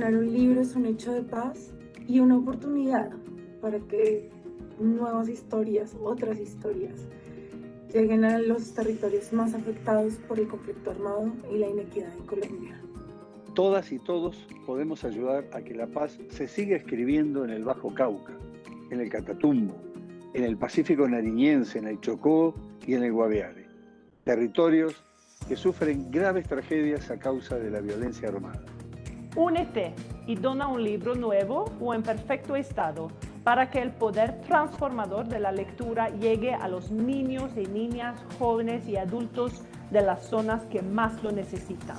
publicar un libro es un hecho de paz y una oportunidad para que nuevas historias, otras historias, lleguen a los territorios más afectados por el conflicto armado y la inequidad en Colombia. Todas y todos podemos ayudar a que la paz se siga escribiendo en el Bajo Cauca, en el Catatumbo, en el Pacífico Nariñense, en el Chocó y en el Guaviare, territorios que sufren graves tragedias a causa de la violencia armada. Únete y dona un libro nuevo o en perfecto estado para que el poder transformador de la lectura llegue a los niños y niñas, jóvenes y adultos de las zonas que más lo necesitan.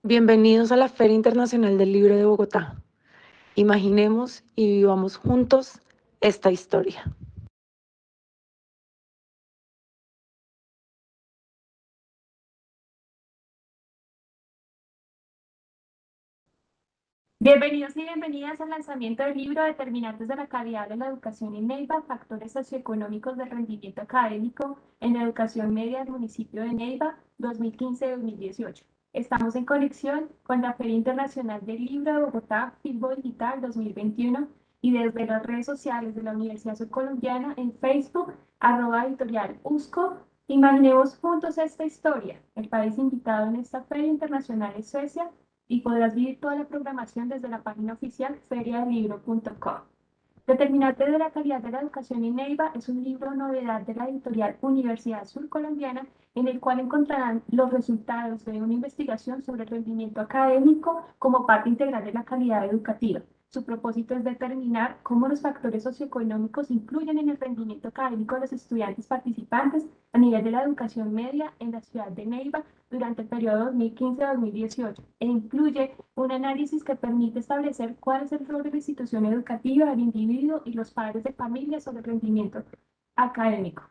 Bienvenidos a la Feria Internacional del Libro de Bogotá. Imaginemos y vivamos juntos esta historia. Bienvenidos y bienvenidas al lanzamiento del libro Determinantes de la calidad de la educación en Neiva, factores socioeconómicos del rendimiento académico en la educación media del municipio de Neiva, 2015-2018. Estamos en conexión con la Feria Internacional del Libro de Bogotá, Filbo Digital 2021, y desde las redes sociales de la Universidad Subcolombiana en Facebook, @editorial USCO. Imaginemos juntos esta historia. El país invitado en esta Feria Internacional es Suecia, y podrás vivir toda la programación desde la página oficial feriadelibro.com. Determinante de la calidad de la educación en Neiva es un libro novedad de la editorial Universidad Surcolombiana, en el cual encontrarán los resultados de una investigación sobre el rendimiento académico como parte integral de la calidad educativa. Su propósito es determinar cómo los factores socioeconómicos influyen en el rendimiento académico de los estudiantes participantes a nivel de la educación media en la ciudad de Neiva durante el periodo 2015-2018 e incluye un análisis que permite establecer cuál es el rol de la institución educativa, del individuo y los padres de familia sobre el rendimiento académico.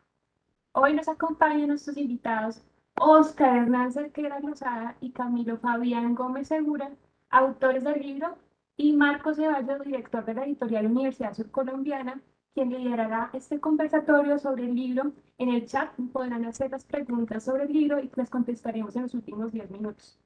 Hoy nos acompañan nuestros invitados Óscar Hernán Cerquera Lozada y Camilo Fabián Gómez Segura, autores del libro, y Marcos Ceballos, director de la editorial Universidad Subcolombiana, quien liderará este conversatorio sobre el libro. En el chat podrán hacer las preguntas sobre el libro y les contestaremos en los últimos 10 minutos.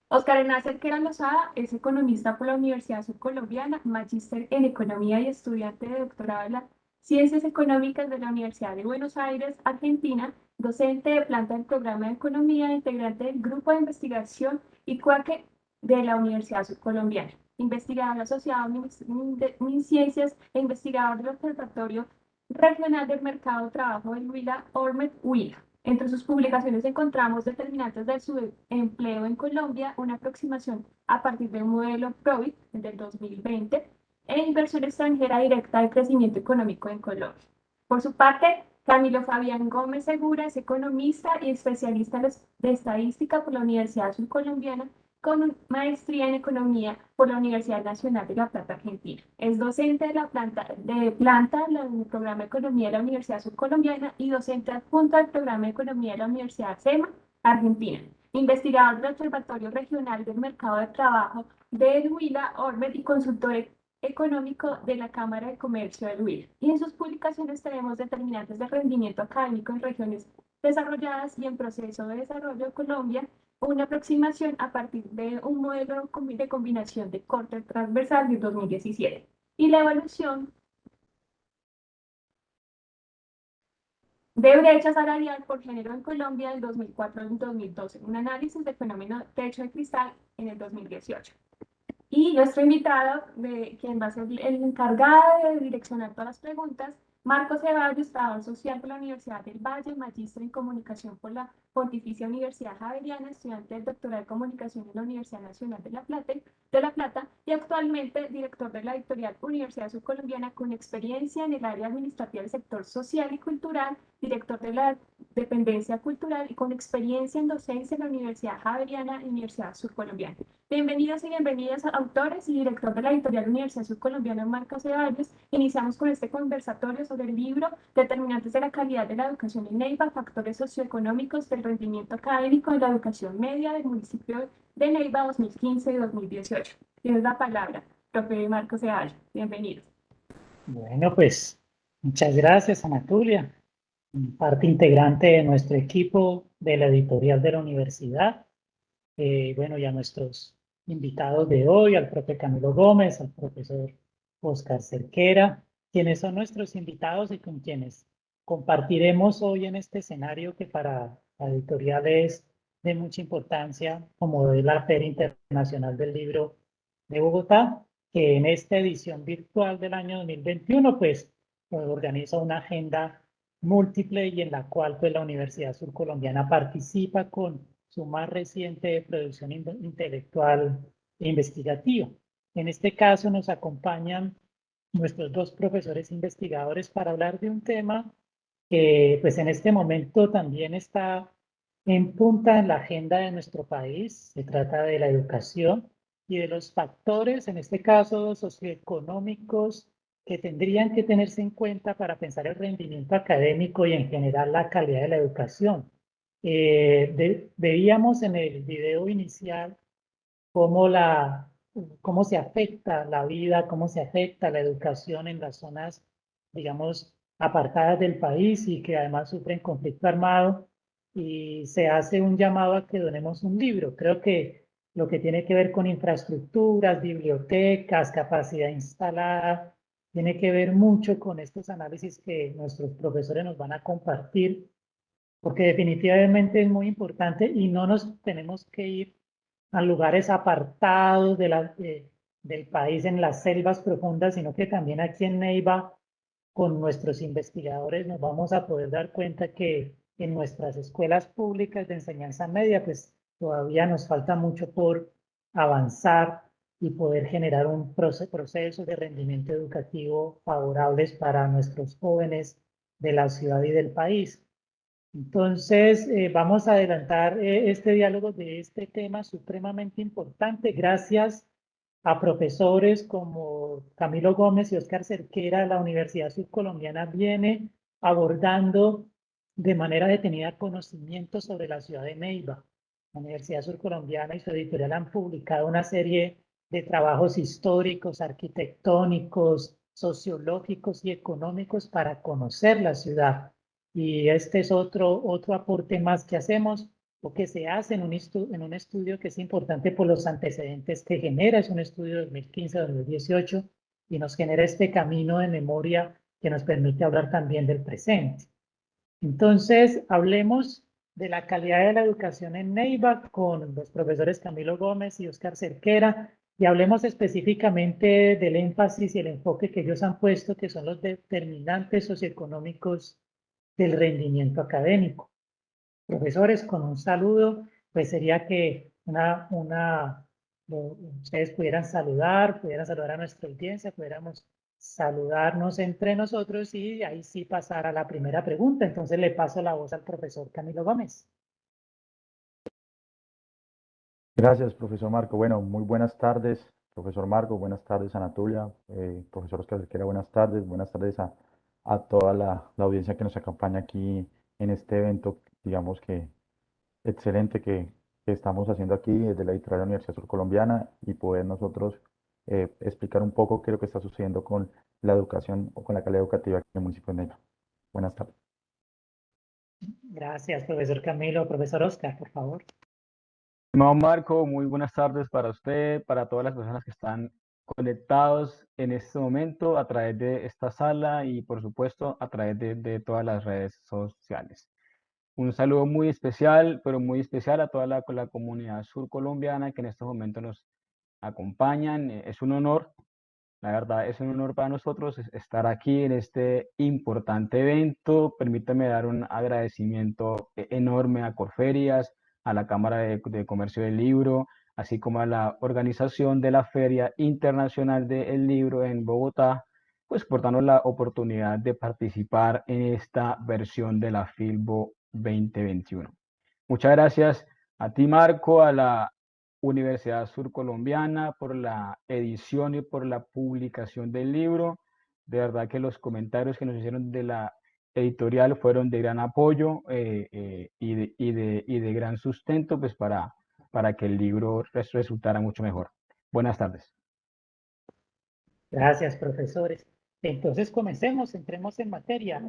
Óscar Hernán Cerquera Lozada es economista por la Universidad Subcolombiana, magíster en economía y estudiante de doctorado en las Ciencias Económicas de la Universidad de Buenos Aires, Argentina, docente de planta del programa de economía, integrante del grupo de investigación ICUACE de la Universidad Subcolombiana, investigador asociado en ciencias e investigador del Observatorio Regional del Mercado de Trabajo del Huila, Ormet Huila. Entre sus publicaciones encontramos Determinantes del subempleo en Colombia, una aproximación a partir de un modelo PROVIT del 2020, e Inversión extranjera directa al crecimiento económico en Colombia. Por su parte, Camilo Fabián Gómez Segura es economista y especialista de estadística por la Universidad Subcolombiana, con maestría en economía por la Universidad Nacional de La Plata, Argentina. Es docente de planta del programa de economía de la Universidad Subcolombiana y docente adjunto del programa de economía de la Universidad SEMA, Argentina. Investigador del Observatorio Regional del Mercado de Trabajo del Huila, Ormet, y consultor económico de la Cámara de Comercio del Huila. Y en sus publicaciones tenemos Determinantes del rendimiento académico en regiones desarrolladas y en proceso de desarrollo de Colombia, una aproximación a partir de un modelo de combinación de corte transversal de 2017 y la evaluación de brecha salarial por género en Colombia del 2004 al 2012, un análisis del fenómeno techo de cristal en el 2018. Y nuestro invitado, quien va a ser el encargado de direccionar todas las preguntas, Marcos Ceballos, trabajador social por la Universidad del Valle, magíster en comunicación por la Pontificia Universidad Javeriana, estudiante del doctorado de comunicación en la Universidad Nacional de La Plata, y actualmente director de la editorial Universidad Subcolombiana, con experiencia en el área administrativa del sector social y cultural, director de dependencia cultural y con experiencia en docencia en la Universidad Javeriana y Universidad Surcolombiana. Bienvenidos y bienvenidas a autores y director de la editorial Universidad Surcolombiana, Marco Ceballos. Iniciamos con este conversatorio sobre el libro Determinantes de la calidad de la educación en Neiva, factores socioeconómicos del rendimiento académico de la educación media del municipio de Neiva 2015 y 2018. Tienes la palabra, profe Marco Ceballos. Bienvenido. Bueno, pues muchas gracias, Anatulia, parte integrante de nuestro equipo de la editorial de la universidad. Bueno, y a nuestros invitados de hoy, al profe Camilo Gómez, al profesor Oscar Cerquera, quienes son nuestros invitados y con quienes compartiremos hoy en este escenario que para la editorial es de mucha importancia, como es la Feria Internacional del Libro de Bogotá, que en esta edición virtual del año 2021, pues organiza una agenda múltiple y en la cual pues la Universidad Surcolombiana participa con su más reciente producción intelectual e investigativa. En este caso nos acompañan nuestros dos profesores investigadores para hablar de un tema que pues en este momento también está en punta en la agenda de nuestro país. Se trata de la educación y de los factores, en este caso socioeconómicos, que tendrían que tenerse en cuenta para pensar el rendimiento académico y en general la calidad de la educación. Veíamos en el video inicial cómo, cómo se afecta la vida, cómo se afecta la educación en las zonas, digamos, apartadas del país y que además sufren conflicto armado, y se hace un llamado a que donemos un libro. Creo que lo que tiene que ver con infraestructuras, bibliotecas, capacidad instalada, tiene que ver mucho con estos análisis que nuestros profesores nos van a compartir, porque definitivamente es muy importante y no nos tenemos que ir a lugares apartados del país, en las selvas profundas, sino que también aquí en Neiva, con nuestros investigadores, nos vamos a poder dar cuenta que en nuestras escuelas públicas de enseñanza media, pues todavía nos falta mucho por avanzar y poder generar un proceso de rendimiento educativo favorables para nuestros jóvenes de la ciudad y del país. Entonces, vamos a adelantar este diálogo de este tema supremamente importante gracias a profesores como Camilo Gómez y Oscar Cerquera. La Universidad Surcolombiana viene abordando de manera detenida conocimientos sobre la ciudad de Neiva. La Universidad Surcolombiana y su editorial han publicado una serie de trabajos históricos, arquitectónicos, sociológicos y económicos para conocer la ciudad. Y este es otro aporte más que hacemos o que se hace en un estudio que es importante por los antecedentes que genera. Es un estudio de 2015-2018 y nos genera este camino de memoria que nos permite hablar también del presente. Entonces, hablemos de la calidad de la educación en Neiva con los profesores Camilo Gómez y Oscar Cerquera, y hablemos específicamente del énfasis y el enfoque que ellos han puesto, que son los determinantes socioeconómicos del rendimiento académico. Profesores, con un saludo, pues sería que ustedes pudieran saludar a nuestra audiencia, pudiéramos saludarnos entre nosotros y ahí sí pasar a la primera pregunta. Entonces le paso la voz al profesor Camilo Gómez. Gracias, profesor Marco. Bueno, muy buenas tardes, profesor Marco. Buenas tardes, Anatolia. Profesor Oscar Cerquera, buenas tardes. Buenas tardes a toda la audiencia que nos acompaña aquí en este evento, digamos que excelente que estamos haciendo aquí desde la editorial de la Universidad Surcolombiana y poder nosotros explicar un poco qué es lo que está sucediendo con la educación o con la calidad educativa aquí en el municipio de Neiva. Buenas tardes. Gracias, profesor Camilo. Profesor Oscar, por favor. Estimado Marco, muy buenas tardes para usted, para todas las personas que están conectados en este momento a través de esta sala y por supuesto a través de todas las redes sociales. Un saludo muy especial, pero muy especial a toda la comunidad surcolombiana que en este momento nos acompañan. Es un honor, la verdad es un honor para nosotros estar aquí en este importante evento. Permítame dar un agradecimiento enorme a Corferias, a la Cámara de Comercio del Libro, así como a la organización de la Feria Internacional del Libro en Bogotá, pues por darnos la oportunidad de participar en esta versión de la Filbo 2021. Muchas gracias a ti, Marco, a la Universidad Surcolombiana por la edición y por la publicación del libro. De verdad que los comentarios que nos hicieron de la editorial fueron de gran apoyo y de gran sustento, pues para que el libro resultara mucho mejor. Buenas tardes. Gracias, profesores. Entonces, comencemos, entremos en materia.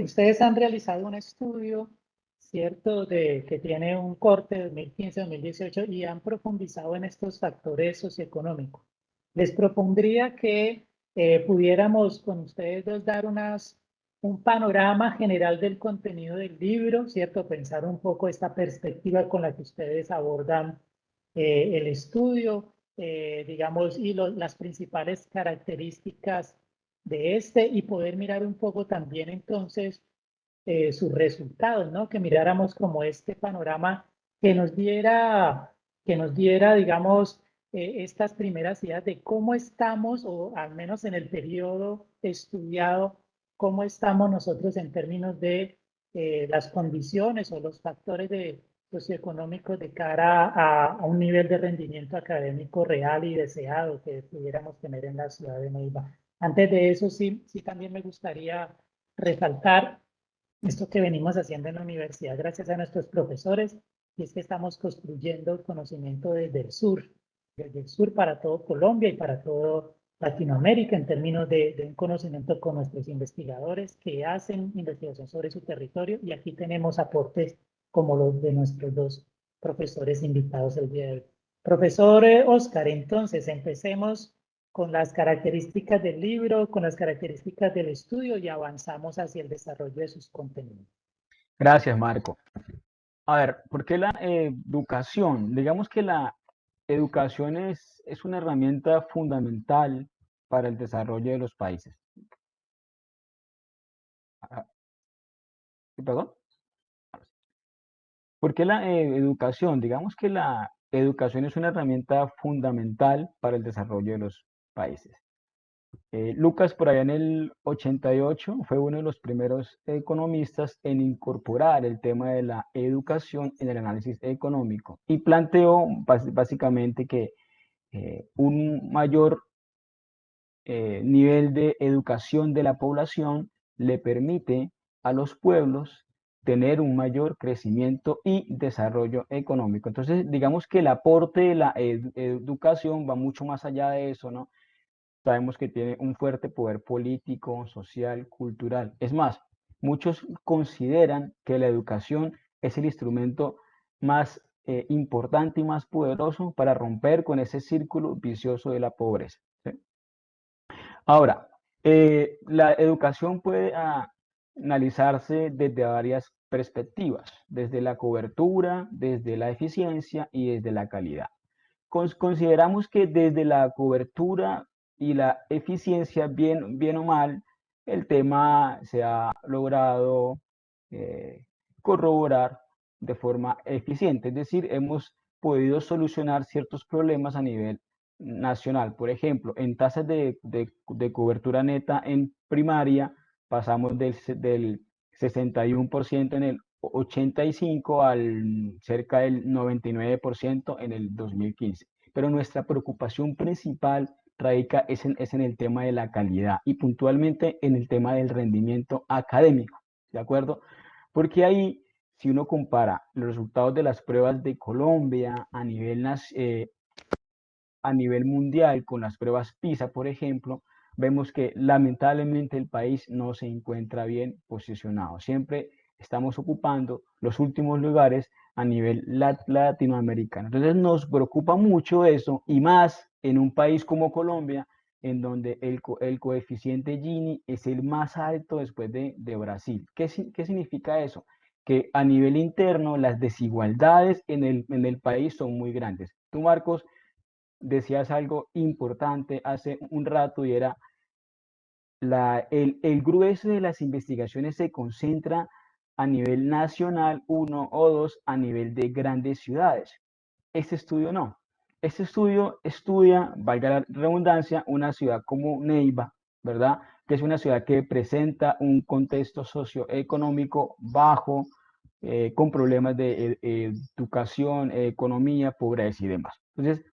Ustedes han realizado un estudio, ¿cierto?, que tiene un corte de 2015-2018 y han profundizado en estos factores socioeconómicos. Les propondría que pudiéramos con ustedes dos dar un panorama general del contenido del libro, ¿cierto? Pensar un poco esta perspectiva con la que ustedes abordan el estudio, digamos, y las principales características de este, y poder mirar un poco también entonces sus resultados, ¿no? Que miráramos como este panorama que nos diera, digamos, estas primeras ideas de cómo estamos, o al menos en el periodo estudiado, cómo estamos nosotros en términos de las condiciones o los factores socioeconómicos de cara a un nivel de rendimiento académico real y deseado que pudiéramos tener en la ciudad de Neiva. Antes de eso, sí también me gustaría resaltar esto que venimos haciendo en la universidad gracias a nuestros profesores, y es que estamos construyendo conocimiento desde el sur para todo Colombia y para todo Latinoamérica en términos de un conocimiento con nuestros investigadores que hacen investigación sobre su territorio, y aquí tenemos aportes como los de nuestros dos profesores invitados el día de hoy. Profesor Oscar, entonces empecemos con las características del libro, con las características del estudio, y avanzamos hacia el desarrollo de sus contenidos. Gracias, Marco. A ver, ¿por qué la educación? Digamos que la educación es una herramienta fundamental para el desarrollo de los países. ¿Perdón? ¿Por qué la educación? Digamos que la educación es una herramienta fundamental para el desarrollo de los países. Lucas, por allá en el 88, fue uno de los primeros economistas en incorporar el tema de la educación en el análisis económico, y planteó básicamente que un mayor nivel de educación de la población le permite a los pueblos tener un mayor crecimiento y desarrollo económico. Entonces, digamos que el aporte de la educación va mucho más allá de eso, ¿no? Sabemos que tiene un fuerte poder político, social, cultural. Es más, muchos consideran que la educación es el instrumento más importante y más poderoso para romper con ese círculo vicioso de la pobreza, ¿sí? Ahora, la educación puede analizarse desde varias perspectivas, desde la cobertura, desde la eficiencia y desde la calidad. Consideramos que desde la cobertura y la eficiencia, bien o mal, el tema se ha logrado corroborar de forma eficiente, es decir, hemos podido solucionar ciertos problemas a nivel nacional. Por ejemplo, en tasas de cobertura neta en primaria pasamos del 61% en el 85 al cerca del 99% en el 2015. Pero nuestra preocupación principal radica es en el tema de la calidad y puntualmente en el tema del rendimiento académico, ¿de acuerdo? Porque ahí, si uno compara los resultados de las pruebas de Colombia a nivel mundial con las pruebas PISA, por ejemplo, vemos que lamentablemente el país no se encuentra bien posicionado. Siempre estamos ocupando los últimos lugares a nivel latinoamericano. Entonces nos preocupa mucho eso, y más en un país como Colombia, en donde el coeficiente Gini es el más alto después de Brasil. ¿Qué significa eso? Que a nivel interno las desigualdades en el país son muy grandes. Tú, Marcos, decías algo importante hace un rato, y era el grueso de las investigaciones se concentra a nivel nacional, 1 o 2 a nivel de grandes ciudades. Este estudio no. Este estudio estudia, valga la redundancia, una ciudad como Neiva, ¿verdad? que es una ciudad que presenta un contexto socioeconómico bajo, con problemas de educación, economía, pobreza y demás. Entonces,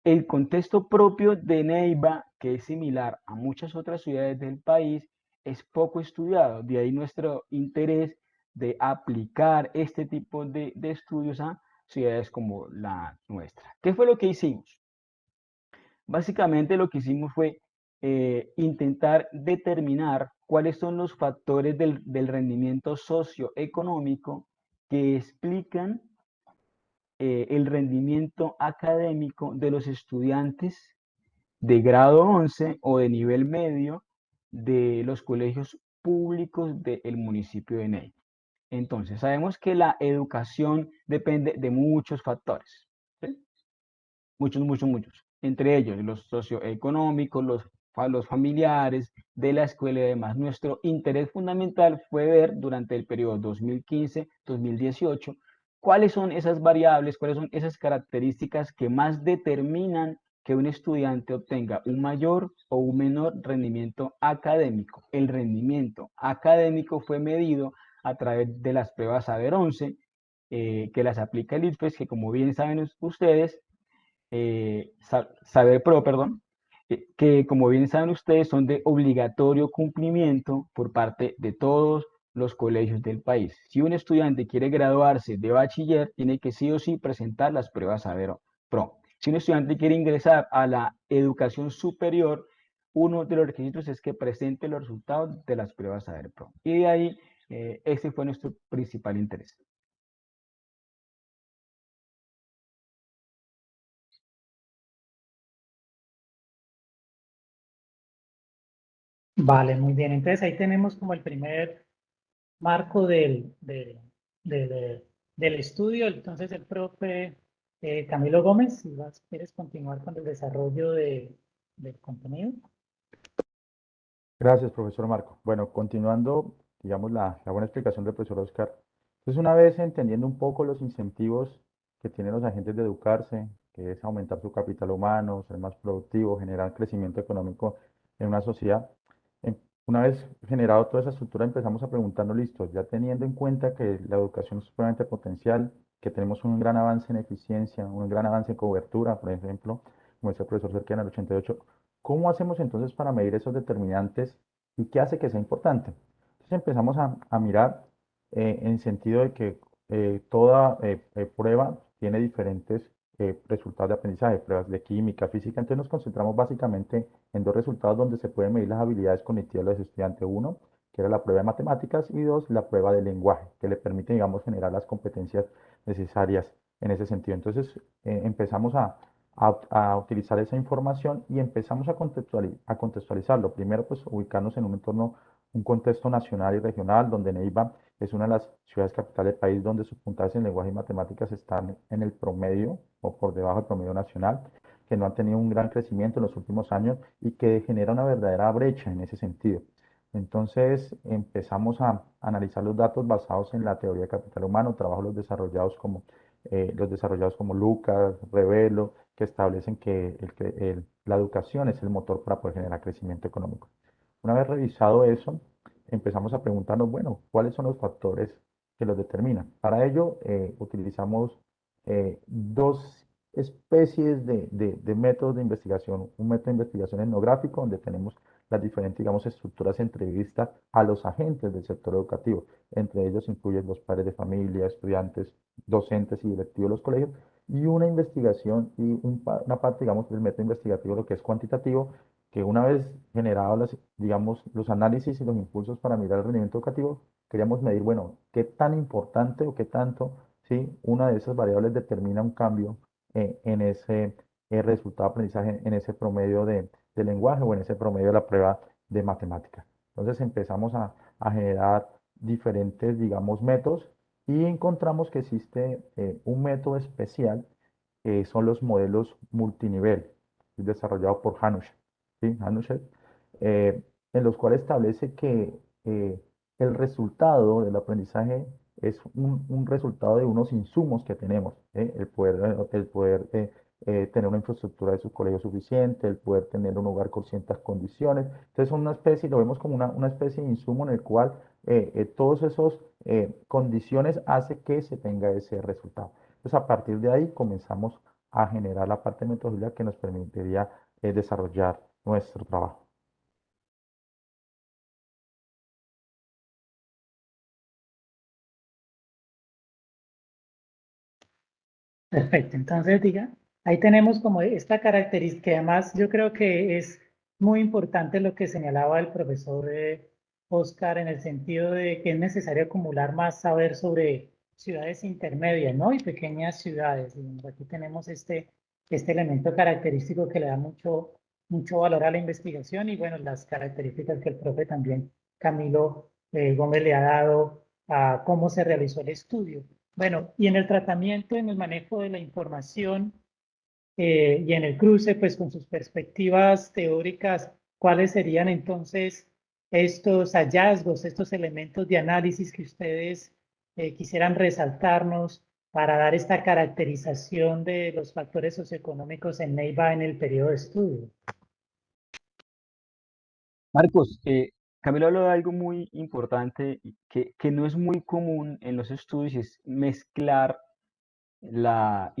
el contexto propio de Neiva, que es similar a muchas otras ciudades del país, es poco estudiado. De ahí nuestro interés de aplicar este tipo de estudios a ciudades como la nuestra. ¿Qué fue lo que hicimos? Básicamente lo que hicimos fue intentar determinar cuáles son los factores del rendimiento socioeconómico que explican el rendimiento académico de los estudiantes de grado 11 o de nivel medio de los colegios públicos del municipio de Neiva. Entonces, sabemos que la educación depende de muchos factores, ¿sí? Muchos, muchos, muchos. Entre ellos, los socioeconómicos, los familiares de la escuela y demás. Nuestro interés fundamental fue ver durante el periodo 2015-2018 cuáles son esas variables, cuáles son esas características que más determinan que un estudiante obtenga un mayor o un menor rendimiento académico. El rendimiento académico fue medido a través de las pruebas Saber 11, que las aplica el ICFES, que como bien saben ustedes, Saber Pro, perdón, que como bien saben ustedes son de obligatorio cumplimiento por parte de todos los colegios del país. Si un estudiante quiere graduarse de bachiller, tiene que sí o sí presentar las pruebas Saber Pro. Si un estudiante quiere ingresar a la educación superior, uno de los requisitos es que presente los resultados de las pruebas Saber Pro. Y de ahí, ese fue nuestro principal interés. Vale, muy bien. Entonces ahí tenemos como el primer marco del estudio. Entonces el profe Camilo Gómez, si quieres continuar con el desarrollo del contenido. Gracias, profesor Marco. Bueno, continuando, digamos, la buena explicación del profesor Oscar. Entonces, una vez entendiendo un poco los incentivos que tienen los agentes de educarse, que es aumentar su capital humano, ser más productivo, generar crecimiento económico en una sociedad, em- una vez generado toda esa estructura, empezamos a preguntarnos, listo, ya teniendo en cuenta que la educación es supremamente potencial, que tenemos un gran avance en eficiencia, un gran avance en cobertura, por ejemplo, como decía el profesor Cerquena, el 88. ¿Cómo hacemos entonces para medir esos determinantes y qué hace que sea importante? Entonces empezamos a mirar en el sentido de que toda prueba tiene diferentes resultados de aprendizaje, pruebas de química, física. Entonces nos concentramos básicamente en dos resultados donde se pueden medir las habilidades cognitivas de los estudiantes. Uno, que era la prueba de matemáticas, y dos, la prueba de lenguaje, que le permite, digamos, generar las competencias necesarias en ese sentido. Entonces empezamos a utilizar esa información y empezamos a contextualizarlo. Primero, pues ubicarnos en un entorno, un contexto nacional y regional, donde Neiva es una de las ciudades capitales del país donde sus puntajes en lenguaje y matemáticas están en el promedio o por debajo del promedio nacional, que no han tenido un gran crecimiento en los últimos años y que genera una verdadera brecha en ese sentido. Entonces empezamos a analizar los datos basados en la teoría de capital humano, trabajos los desarrollados como Lucas, Revelo, que establecen que la educación es el motor para poder generar crecimiento económico. Una vez revisado eso, empezamos a preguntarnos, bueno, ¿cuáles son los factores que los determinan? Para ello, utilizamos dos especies de métodos de investigación. Un método de investigación etnográfico, donde tenemos las diferentes, digamos, estructuras de entrevista a los agentes del sector educativo. Entre ellos incluyen los padres de familia, estudiantes, docentes y directivos de los colegios, y una investigación y una parte, digamos, del método investigativo, lo que es cuantitativo, que una vez generados digamos, los análisis y los impulsos para mirar el rendimiento educativo, queríamos medir, bueno, qué tan importante o qué tanto, ¿sí? Una de esas variables determina un cambio en ese resultado de aprendizaje, en ese promedio de lenguaje o en ese promedio de la prueba de matemática. Entonces empezamos a generar diferentes, digamos, métodos y encontramos que existe un método especial, son los modelos multinivel, desarrollado por Hanush, ¿sí? Hanush, en los cuales establece que el resultado del aprendizaje es un resultado de unos insumos que tenemos, el poder tener una infraestructura de su colegio suficiente, el poder tener un hogar con ciertas condiciones. Entonces, son una especie, lo vemos como una especie de insumo en el cual todos esos condiciones hace que se tenga ese resultado. Entonces, a partir de ahí comenzamos a generar la parte de metodología que nos permitiría desarrollar nuestro trabajo. Perfecto, entonces diga, ahí tenemos como esta característica, que además yo creo que es muy importante lo que señalaba el profesor Oscar en el sentido de que es necesario acumular más saber sobre ciudades intermedias, ¿no? Y pequeñas ciudades. Y aquí tenemos este elemento característico que le da mucho valor a la investigación y bueno, las características que el profe también, Camilo Gómez, le ha dado a cómo se realizó el estudio. Bueno, y en el tratamiento, en el manejo de la información y en el cruce, pues con sus perspectivas teóricas, ¿cuáles serían entonces estos hallazgos, estos elementos de análisis que ustedes quisieran resaltarnos para dar esta caracterización de los factores socioeconómicos en Neiva en el periodo de estudio? Marcos, Camilo habló de algo muy importante que no es muy común en los estudios, es mezclar la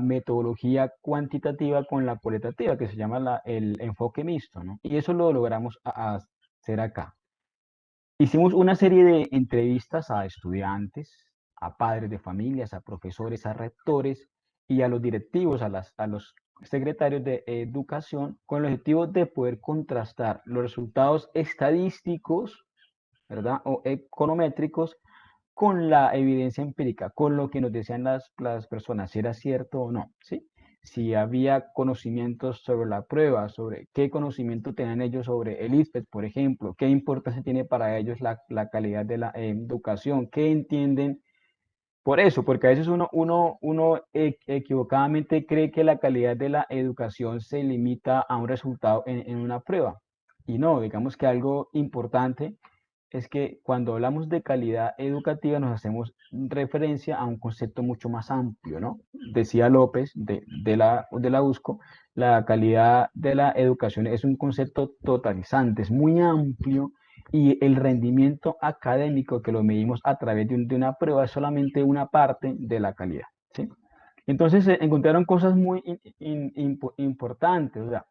metodología cuantitativa con la cualitativa, que se llama el enfoque mixto, ¿no? Y eso lo logramos hacer acá. Hicimos una serie de entrevistas a estudiantes, a padres de familias, a profesores, a rectores y a los directivos, a los secretarios de educación, con el objetivo de poder contrastar los resultados estadísticos, ¿verdad? O econométricos con la evidencia empírica, con lo que nos decían las personas, si era cierto o no, ¿sí? Si había conocimientos sobre la prueba, sobre qué conocimiento tenían ellos sobre el ICFES, por ejemplo, qué importancia tiene para ellos la calidad de la educación, qué entienden por eso, porque a veces uno equivocadamente cree que la calidad de la educación se limita a un resultado en una prueba. Y no, digamos que algo importante es que cuando hablamos de calidad educativa nos hacemos referencia a un concepto mucho más amplio, ¿no? Decía López de la USCO, la calidad de la educación es un concepto totalizante, es muy amplio y el rendimiento académico que lo medimos a través de una prueba es solamente una parte de la calidad, ¿sí? Entonces se encontraron cosas muy importantes, o sea,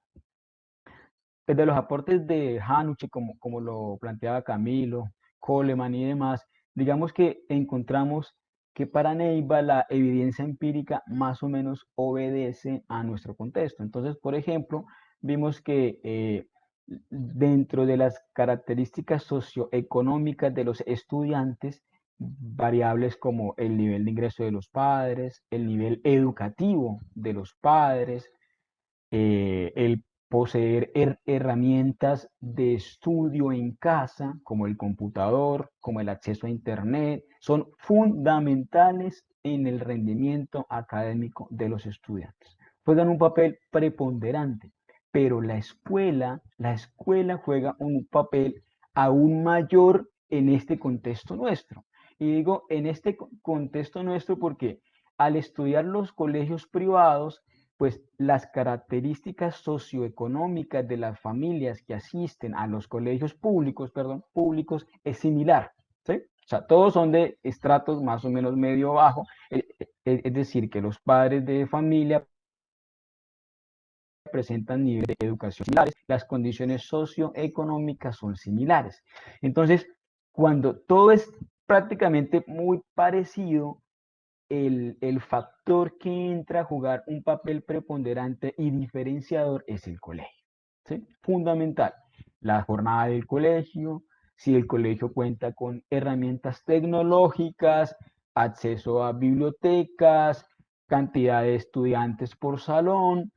desde los aportes de Hanuche, como lo planteaba Camilo, Coleman y demás, digamos que encontramos que para Neiva la evidencia empírica más o menos obedece a nuestro contexto. Entonces, por ejemplo, vimos que dentro de las características socioeconómicas de los estudiantes, variables como el nivel de ingreso de los padres, el nivel educativo de los padres, el poseer herramientas de estudio en casa, como el computador, como el acceso a Internet, son fundamentales en el rendimiento académico de los estudiantes. Juegan un papel preponderante, pero la escuela juega un papel aún mayor en este contexto nuestro. Y digo en este contexto nuestro porque al estudiar los colegios privados, pues las características socioeconómicas de las familias que asisten a los colegios públicos, públicos, es similar, ¿sí? O sea, todos son de estratos más o menos medio bajo, es decir, que los padres de familia presentan niveles de educación similares, las condiciones socioeconómicas son similares. Entonces, cuando todo es prácticamente muy parecido, el factor que entra a jugar un papel preponderante y diferenciador es el colegio, ¿sí? Fundamental. La jornada del colegio, si el colegio cuenta con herramientas tecnológicas, acceso a bibliotecas, cantidad de estudiantes por salón,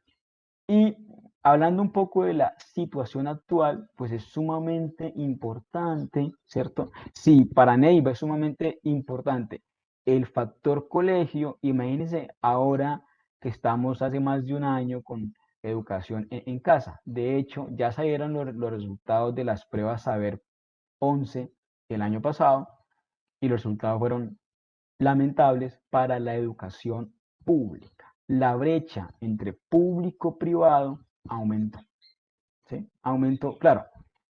y hablando un poco de la situación actual, pues es sumamente importante, ¿cierto? Sí, para Neiva es sumamente importante el factor colegio. Imagínense ahora que estamos hace más de un año con educación en casa. De hecho, ya salieron los resultados de las pruebas Saber 11 el año pasado y los resultados fueron lamentables para la educación pública. la brecha entre público-privado aumentó, ¿sí? Aumentó, claro,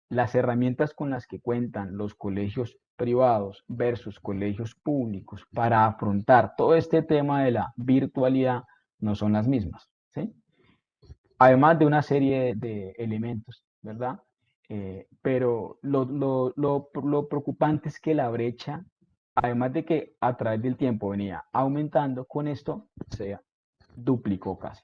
las herramientas con las que cuentan los colegios privados versus colegios públicos para afrontar todo este tema de la virtualidad no son las mismas, ¿sí? Además de una serie de elementos, ¿verdad? Pero lo preocupante es que la brecha, además de que a través del tiempo venía aumentando, con esto se duplicó casi.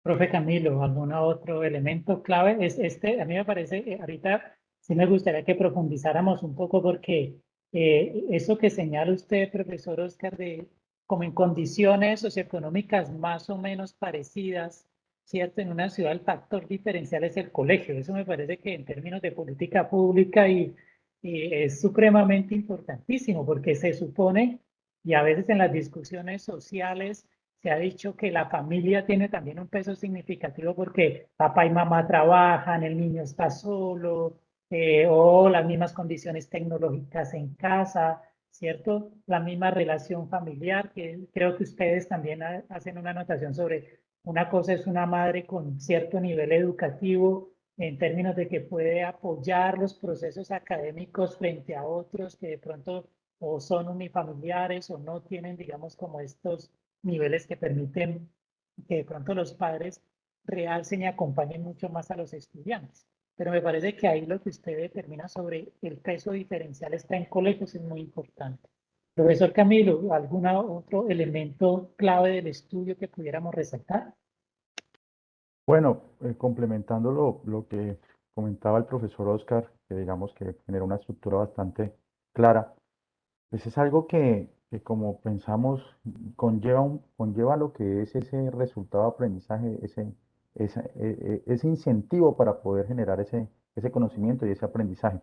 Profe Camilo, ¿algún otro elemento clave? A mí me parece, ahorita sí me gustaría que profundizáramos un poco porque eso que señala usted, profesor Oscar, de como en condiciones socioeconómicas más o menos parecidas, ¿cierto? En una ciudad el factor diferencial es el colegio. Eso me parece que en términos de política pública y es supremamente importantísimo porque se supone, y a veces en las discusiones sociales, se ha dicho que la familia tiene también un peso significativo porque papá y mamá trabajan, el niño está solo, o las mismas condiciones tecnológicas en casa, ¿cierto? La misma relación familiar, que creo que ustedes también hacen una anotación sobre una cosa es una madre con cierto nivel educativo en términos de que puede apoyar los procesos académicos frente a otros que de pronto o son unifamiliares o no tienen, digamos, como estos niveles que permiten que de pronto los padres realcen y acompañen mucho más a los estudiantes. Pero me parece que ahí lo que usted determina sobre el peso diferencial está en colegios es muy importante. Profesor Camilo, ¿algún otro elemento clave del estudio que pudiéramos resaltar? Bueno, complementando lo que comentaba el profesor Oscar, que digamos que genera una estructura bastante clara, pues es algo que como pensamos conlleva lo que es ese resultado de aprendizaje, ese incentivo para poder generar ese conocimiento y ese aprendizaje.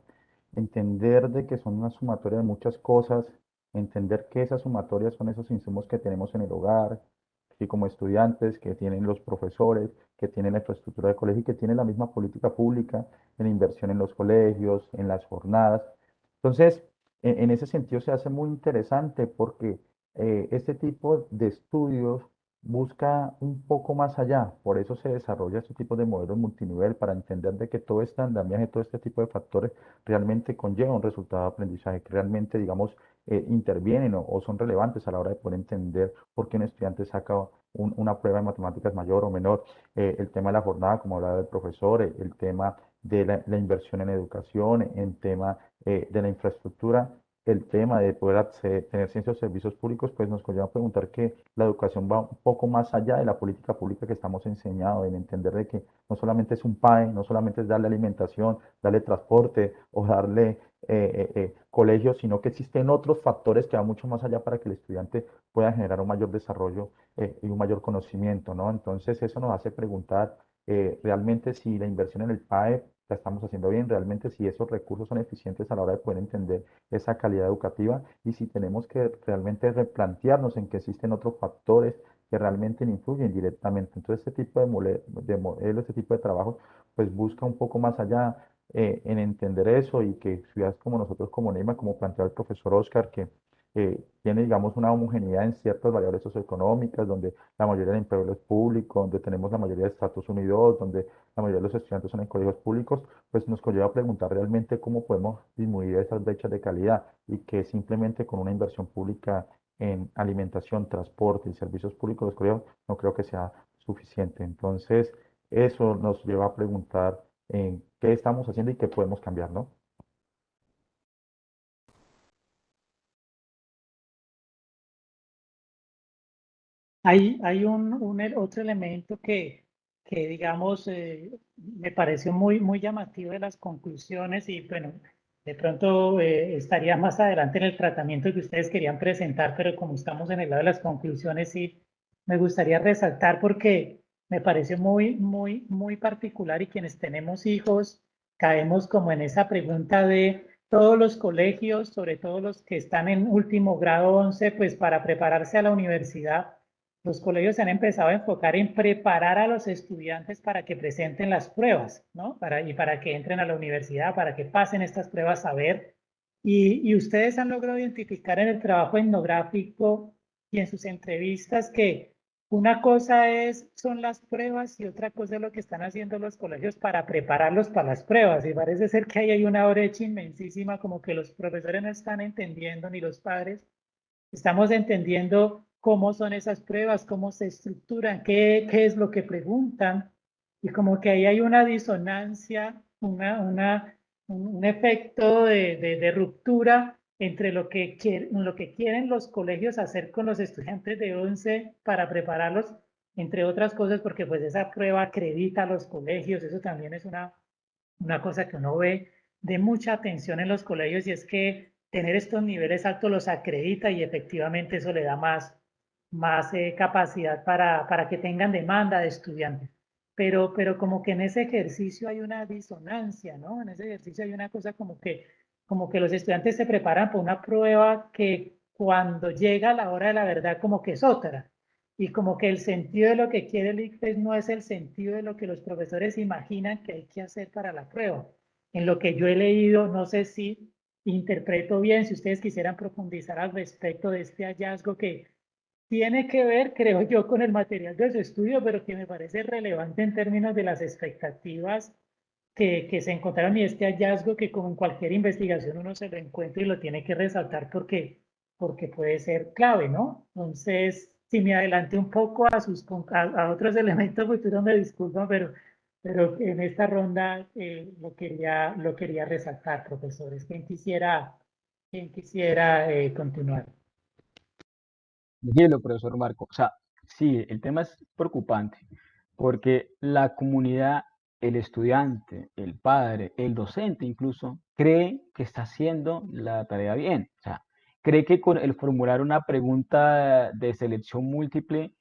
Entender de que son una sumatoria de muchas cosas, entender que esas sumatorias son esos insumos que tenemos en el hogar, y como estudiantes, que tienen los profesores, que tienen la infraestructura de colegio y que tienen la misma política pública en inversión en los colegios, en las jornadas. Entonces, en ese sentido se hace muy interesante porque este tipo de estudios busca un poco más allá, por eso se desarrolla este tipo de modelos multinivel para entender de que todo este andamiaje, todo este tipo de factores realmente conlleva un resultado de aprendizaje, que realmente, digamos, intervienen o son relevantes a la hora de poder entender por qué un estudiante saca una prueba de matemáticas mayor o menor. El tema de la jornada, como hablaba el profesor, el tema de la inversión en educación, el tema de la infraestructura, el tema de poder tener ciencias o servicios públicos, pues nos conlleva a preguntar que la educación va un poco más allá de la política pública que estamos enseñados, en entender de que no solamente es un PAE, no solamente es darle alimentación, darle transporte o darle colegios, sino que existen otros factores que van mucho más allá para que el estudiante pueda generar un mayor desarrollo y un mayor conocimiento, ¿no? Entonces eso nos hace preguntar realmente si la inversión en el PAE la estamos haciendo bien, realmente si esos recursos son eficientes a la hora de poder entender esa calidad educativa y si tenemos que realmente replantearnos en que existen otros factores que realmente influyen directamente. Entonces, este tipo de modelo, este tipo de trabajo, pues busca un poco más allá en entender eso y que ciudades como nosotros, como Neima, como planteó el profesor Oscar, que tiene, digamos, una homogeneidad en ciertas variables socioeconómicas, donde la mayoría del empleo es público, donde tenemos la mayoría de estatus 1 y 2, donde la mayoría de los estudiantes son en colegios públicos, pues nos conlleva a preguntar realmente cómo podemos disminuir esas brechas de calidad y que simplemente con una inversión pública en alimentación, transporte y servicios públicos de los colegios no creo que sea suficiente. Entonces, eso nos lleva a preguntar en qué estamos haciendo y qué podemos cambiar, ¿no? Hay otro elemento que digamos, me pareció muy llamativo de las conclusiones y bueno, de pronto estaría más adelante en el tratamiento que ustedes querían presentar, pero como estamos en el lado de las conclusiones, sí, me gustaría resaltar porque me pareció muy particular y quienes tenemos hijos caemos como en esa pregunta de todos los colegios, sobre todo los que están en último grado 11, pues para prepararse a la universidad los colegios se han empezado a enfocar en preparar a los estudiantes para que presenten las pruebas, ¿no? Y para que entren a la universidad, para que pasen estas pruebas, a ver Y ustedes han logrado identificar en el trabajo etnográfico y en sus entrevistas que una cosa son las pruebas y otra cosa es lo que están haciendo los colegios para prepararlos para las pruebas. Y parece ser que ahí hay una brecha inmensísima, como que los profesores no están entendiendo, ni los padres estamos entendiendo cómo son esas pruebas, cómo se estructuran, qué es lo que preguntan. Y como que ahí hay una disonancia, un efecto de ruptura entre lo que quieren los colegios hacer con los estudiantes de 11 para prepararlos, entre otras cosas, porque pues esa prueba acredita a los colegios, eso también es una cosa que uno ve de mucha atención en los colegios, y es que tener estos niveles altos los acredita y efectivamente eso le da más capacidad para que tengan demanda de estudiantes. Pero como que en ese ejercicio hay una disonancia, ¿no? En ese ejercicio hay una cosa como que los estudiantes se preparan para una prueba que cuando llega la hora de la verdad como que es otra. Y como que el sentido de lo que quiere el ICFES no es el sentido de lo que los profesores imaginan que hay que hacer para la prueba. En lo que yo he leído, no sé si interpreto bien, si ustedes quisieran profundizar al respecto de este hallazgo que tiene que ver, creo yo, con el material de su estudio, pero que me parece relevante en términos de las expectativas que se encontraron, y este hallazgo que como en cualquier investigación uno se lo encuentra y lo tiene que resaltar porque puede ser clave, ¿no? Entonces, si me adelanté un poco a otros elementos futuros, me disculpan, pero en esta ronda lo quería resaltar, profesores. ¿Quién quisiera continuar? Hielo, profesor Marco. O sea, sí, el tema es preocupante porque la comunidad, el estudiante, el padre, el docente incluso, cree que está haciendo la tarea bien. O sea, cree que con el formular una pregunta de selección múltiple,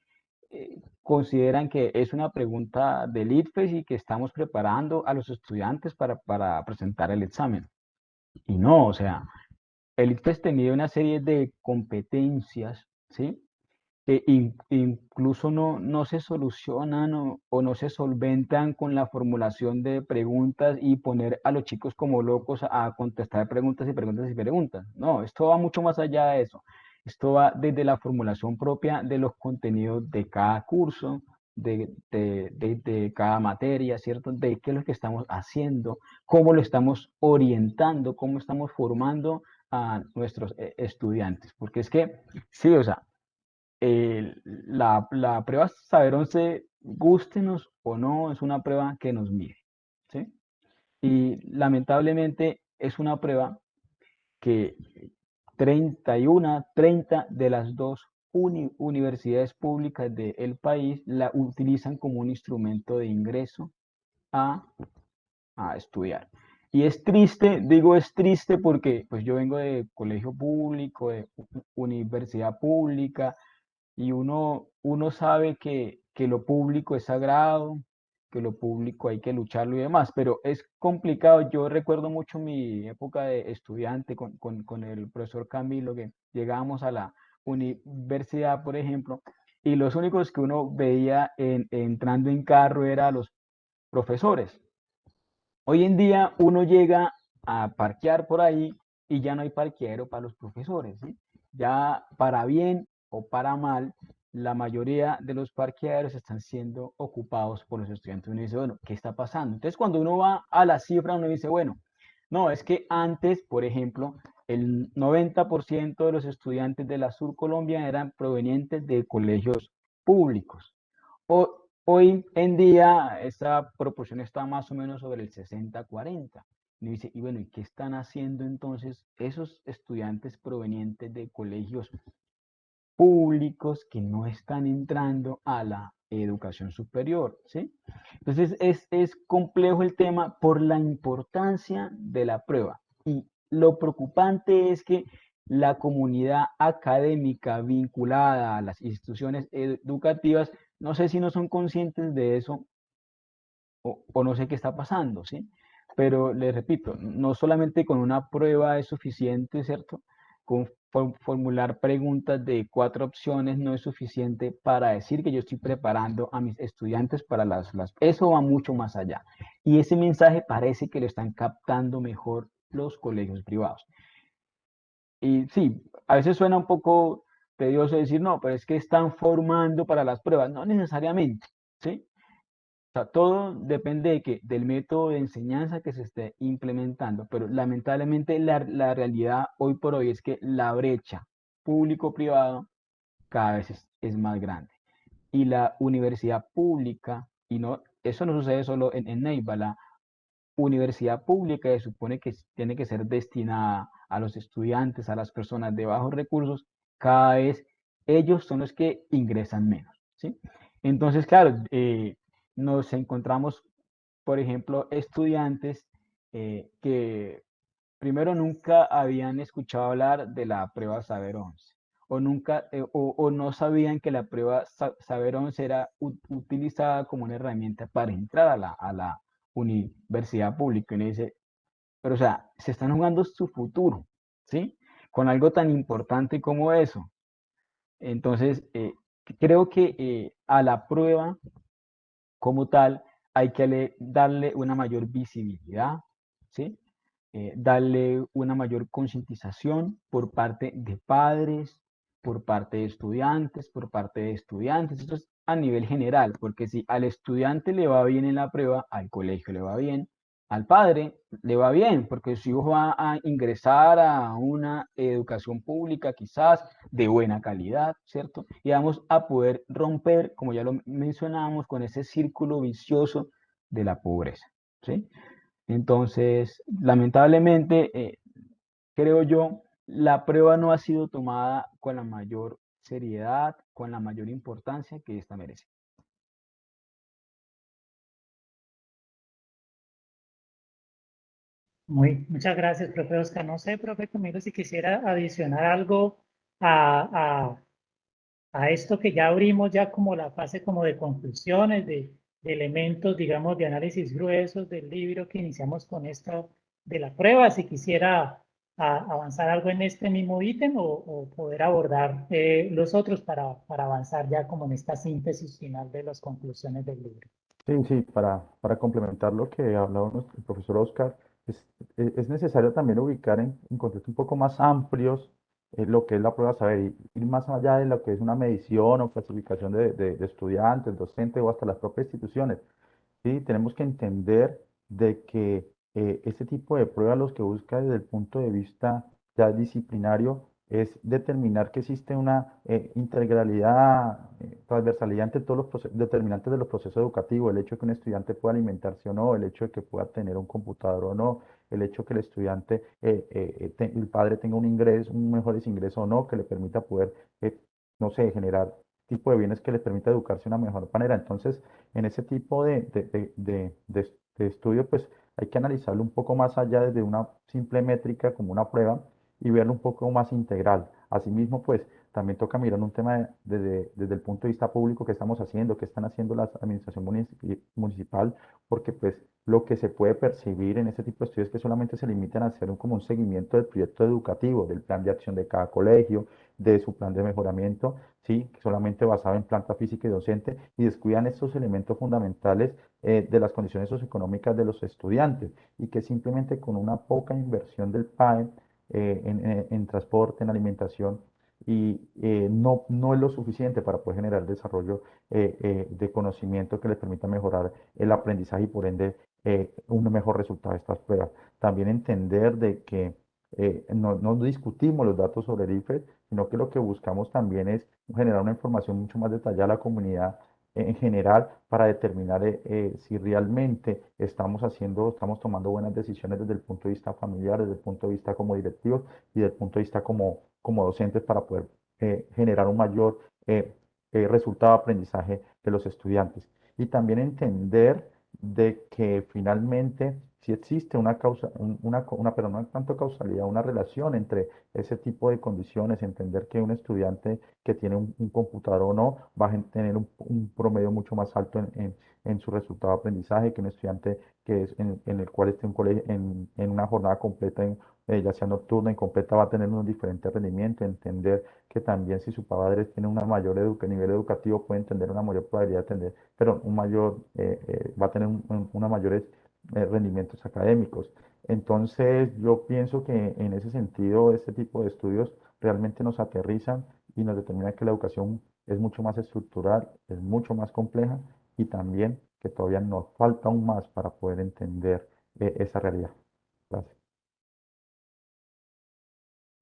consideran que es una pregunta del ICFES y que estamos preparando a los estudiantes para presentar el examen. Y no, o sea, el ICFES tenía una serie de competencias, ¿sí? Que incluso no se solucionan o no se solventan con la formulación de preguntas y poner a los chicos como locos a contestar preguntas y preguntas y preguntas. No, esto va mucho más allá de eso. Esto va desde la formulación propia de los contenidos de cada curso, de cada materia, ¿cierto? De qué es lo que estamos haciendo, cómo lo estamos orientando, cómo estamos formando a nuestros estudiantes. Porque es que, sí, o sea, la prueba Saber 11, gústenos o no, es una prueba que nos mide, ¿sí? Y lamentablemente es una prueba que 30 de las dos universidades públicas del país la utilizan como un instrumento de ingreso a, a estudiar. Y es triste, digo es triste porque pues yo vengo de colegio público, de universidad pública, y uno sabe que lo público es sagrado, que lo público hay que lucharlo y demás, pero es complicado. Yo recuerdo mucho mi época de estudiante con el profesor Camilo, que llegábamos a la universidad, por ejemplo, y los únicos que uno veía entrando en carro eran los profesores. Hoy en día uno llega a parquear por ahí y ya no hay parqueadero para los profesores, ¿sí? Ya para bien o para mal, la mayoría de los parqueaderos están siendo ocupados por los estudiantes. Uno dice, bueno, ¿qué está pasando? Entonces, cuando uno va a la cifra, uno dice, bueno, no, es que antes, por ejemplo, el 90% de los estudiantes de la Sur Colombia eran provenientes de colegios públicos. Hoy en día esa proporción está más o menos sobre el 60-40. Y dice, y bueno, ¿y qué están haciendo entonces esos estudiantes provenientes de colegios públicos que no están entrando a la educación superior? ¿Sí? Entonces es complejo el tema por la importancia de la prueba. Y lo preocupante es que la comunidad académica vinculada a las instituciones educativas, no sé si no son conscientes de eso o no sé qué está pasando, ¿sí? Pero les repito, no solamente con una prueba es suficiente, ¿cierto? Con formular preguntas de 4 opciones no es suficiente para decir que yo estoy preparando a mis estudiantes para Eso va mucho más allá. Y ese mensaje parece que lo están captando mejor los colegios privados. Y sí, a veces suena un poco tedioso decir, no, pero es que están formando para las pruebas. No necesariamente, ¿sí? O sea, todo depende de que, del método de enseñanza que se esté implementando, pero lamentablemente la realidad hoy por hoy es que la brecha público-privado cada vez es más grande. Y la universidad pública, y no, eso no sucede solo en Neiva, la universidad pública se supone que tiene que ser destinada a los estudiantes, a las personas de bajos recursos, cada vez ellos son los que ingresan menos, ¿sí? Entonces, claro, nos encontramos, por ejemplo, estudiantes que primero nunca habían escuchado hablar de la prueba Saber 11 o nunca o no sabían que la prueba Saber 11 era utilizada como una herramienta para entrar a la universidad pública. Y le dice, pero o sea, se están jugando su futuro, ¿sí? Con algo tan importante como eso. Entonces, creo que a la prueba como tal hay que darle una mayor visibilidad, ¿sí? Darle una mayor concientización por parte de padres, por parte de estudiantes, por parte de estudiantes. Esto es a nivel general, porque si al estudiante le va bien en la prueba, al colegio le va bien, al padre le va bien, porque su hijo va a ingresar a una educación pública quizás de buena calidad, ¿cierto? Y vamos a poder romper, como ya lo mencionábamos, con ese círculo vicioso de la pobreza, ¿sí? Entonces, lamentablemente, creo yo, la prueba no ha sido tomada con la mayor seriedad, con la mayor importancia que esta merece. Muchas gracias, profe Oscar. No sé, profe Camilo, si quisiera adicionar algo a, a esto que ya abrimos ya como la fase como de conclusiones, de elementos, digamos, de análisis gruesos del libro que iniciamos con esto de la prueba. Si quisiera avanzar algo en este mismo ítem o poder abordar los otros para avanzar ya como en esta síntesis final de las conclusiones del libro. Sí, sí, para complementar lo que hablaba el profesor Oscar, es necesario también ubicar en contextos un poco más amplios lo que es la prueba saber, y ir más allá de lo que es una medición o clasificación de estudiantes, docentes o hasta las propias instituciones. ¿Sí? Tenemos que entender de que este tipo de pruebas los que busca desde el punto de vista ya disciplinario es determinar que existe una integralidad, transversalidad entre todos los determinantes de los procesos educativos, el hecho de que un estudiante pueda alimentarse o no, el hecho de que pueda tener un computador o no, el hecho de que el estudiante, el padre tenga un ingreso, un mejores ingresos o no, que le permita poder, no sé, generar tipo de bienes que le permita educarse de una mejor manera. Entonces, en ese tipo de estudio, pues hay que analizarlo un poco más allá desde una simple métrica como una prueba y verlo un poco más integral. Asimismo, pues también toca mirar un tema desde el punto de vista público que estamos haciendo, que están haciendo la administración municipal, porque pues lo que se puede percibir en este tipo de estudios es que solamente se limitan a hacer como un seguimiento del proyecto educativo, del plan de acción de cada colegio, de su plan de mejoramiento, ¿sí? Solamente basado en planta física y docente, y descuidan estos elementos fundamentales de las condiciones socioeconómicas de los estudiantes, y que simplemente con una poca inversión del PAE en transporte, en alimentación, y no es lo suficiente para poder generar desarrollo de conocimiento que les permita mejorar el aprendizaje y por ende un mejor resultado de estas pruebas. También entender de que no discutimos los datos sobre el IFES, sino que lo que buscamos también es generar una información mucho más detallada a la comunidad en general para determinar si realmente estamos tomando buenas decisiones desde el punto de vista familiar, desde el punto de vista como directivos y desde el punto de vista como docentes para poder generar un mayor resultado de aprendizaje de los estudiantes. Y también entender de que finalmente si existe una causa, pero no tanto causalidad, una relación entre ese tipo de condiciones, entender que un estudiante que tiene un computador o no va a tener un promedio mucho más alto en su resultado de aprendizaje que un estudiante que es en el cual esté en una jornada completa, ya sea nocturna, incompleta, va a tener un diferente rendimiento, entender que también si su padre tiene una mayor nivel educativo puede tener una mayor probabilidad de tener, pero va a tener una mayores rendimientos académicos. Entonces, yo pienso que en ese sentido, este tipo de estudios realmente nos aterrizan y nos determinan que la educación es mucho más estructural, es mucho más compleja y también que todavía nos falta aún más para poder entender esa realidad. Gracias.